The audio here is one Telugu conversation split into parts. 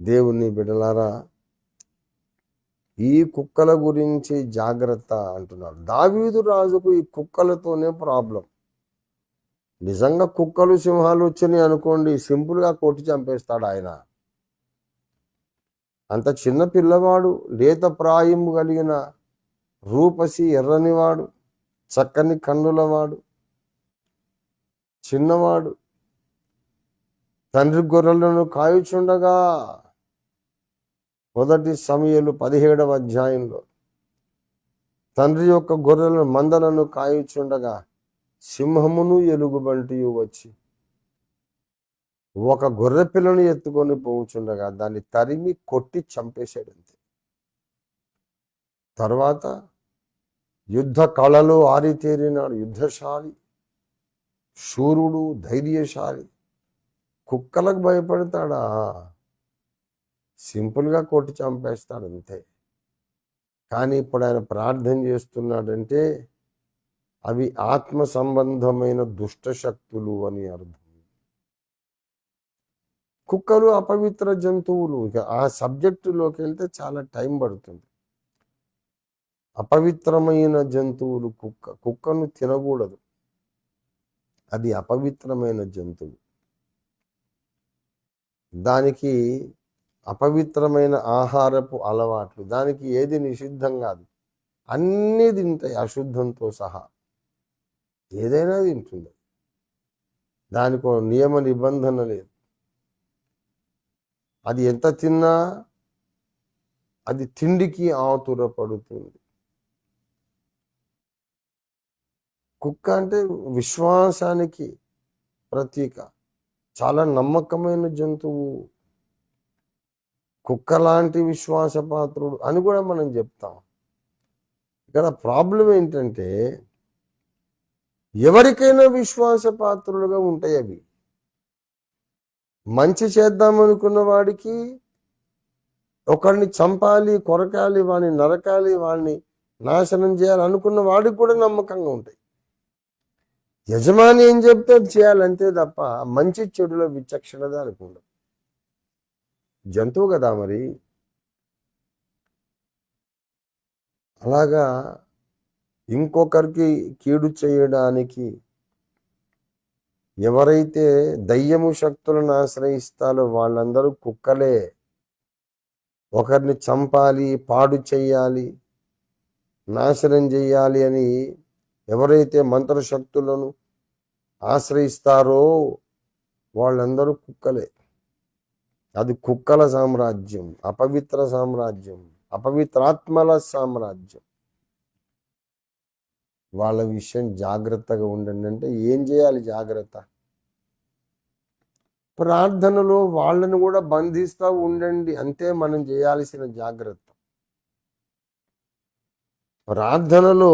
దేవుని బిడ్డలారా, ఈ కుక్కల గురించి జాగ్రత్త అంటున్నారు. దావీదు రాజుకు ఈ కుక్కలతోనే ప్రాబ్లం. నిజంగా కుక్కలు సింహాలు వచ్చినాయి అనుకోండి, సింపుల్గా కొట్టి చంపేస్తాడు ఆయన. అంత చిన్న పిల్లవాడు, లేత ప్రాయము కలిగిన రూపసి, ఎర్రనివాడు, చక్కని కన్నులవాడు, చిన్నవాడు, తండ్రి గొర్రెలను కాయుచుండగా, మొదటి సమూయేలు 17వ అధ్యాయంలో తండ్రి యొక్క గొర్రెలను మందలను కాయుచుండగా సింహమును ఎలుగుబంటియు వచ్చి ఒక గొర్రె పిల్లను ఎత్తుకొని పోవుచుండగా దాన్ని తరిమి కొట్టి చంపేశాడు అంతే. తర్వాత యుద్ధ కళలో ఆరితేరినాడు, యుద్ధశాలి, శూరుడు, ధైర్యశాలి. కుక్కలకు భయపడతాడా? సింపుల్గా కొట్టి చంపేస్తాడు అంతే. కానీ ఇప్పుడు ఆయన ప్రార్థన చేస్తున్నాడంటే అవి ఆత్మ సంబంధమైన దుష్ట శక్తులు అని అర్థం. కుక్కలు అపవిత్ర జంతువులు. ఇక ఆ సబ్జెక్టులోకి వెళ్తే చాలా టైం పడుతుంది. అపవిత్రమైన జంతువులు కుక్కను తినకూడదు, అది అపవిత్రమైన జంతువు. దానికి అపవిత్రమైన ఆహారపు అలవాట్లు, దానికి ఏది నిషిద్ధం కాదు, అన్నీ తింటాయి అశుద్ధంతో సహా, ఏదైనా తింటుంది. దానికి నియమ నిబంధన లేదు. అది ఎంత తిన్నా అది తిండికి ఆతురపడుతుంది. కుక్క అంటే విశ్వాసానికి ప్రతీక, చాలా నమ్మకమైన జంతువు. కుక్క లాంటి విశ్వాసపాత్రుడు అని కూడా మనం చెప్తాం. ఇక్కడ ప్రాబ్లం ఏంటంటే ఎవరికైనా విశ్వాసపాత్రులుగా ఉంటాయి అవి. మంచి చేద్దామనుకున్న వాడికి, ఒకరిని చంపాలి, కొరకాలి, వాడిని నరకాలి, వాడిని నాశనం చేయాలి అనుకున్న వాడికి కూడా నమ్మకంగా ఉంటాయి. యజమాని ఏం చెప్తే అది చేయాలంతే తప్ప మంచి చెడులో విచక్షణ దానికి ఉండదు. జంతువు కదా మరి. అలాగా ఇంకొకరికి కీడు చేయడానికి ఎవరైతే దయ్యము శక్తులను ఆశ్రయిస్తారో వాళ్ళందరూ కుక్కలే. ఒకరిని చంపాలి, పాడు చెయ్యాలి, నాశనం చెయ్యాలి అని ఎవరైతే మంత్రశక్తులను ఆశ్రయిస్తారో వాళ్ళందరూ కుక్కలే. అది కుక్కల సామ్రాజ్యం, అపవిత్ర సామ్రాజ్యం, అపవిత్రాత్మల సామ్రాజ్యం. వాళ్ళ విషయం జాగ్రత్తగా ఉండండి. అంటే ఏం చేయాలి జాగ్రత్త? ప్రార్థనలో వాళ్ళను కూడా బంధిస్తూ ఉండండి, అంతే మనం చేయాల్సిన జాగ్రత్త. ప్రార్థనలో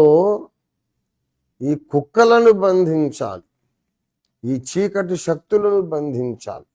ఈ కుక్కలను బంధించాలి, ఈ చీకటి శక్తులను బంధించాలి.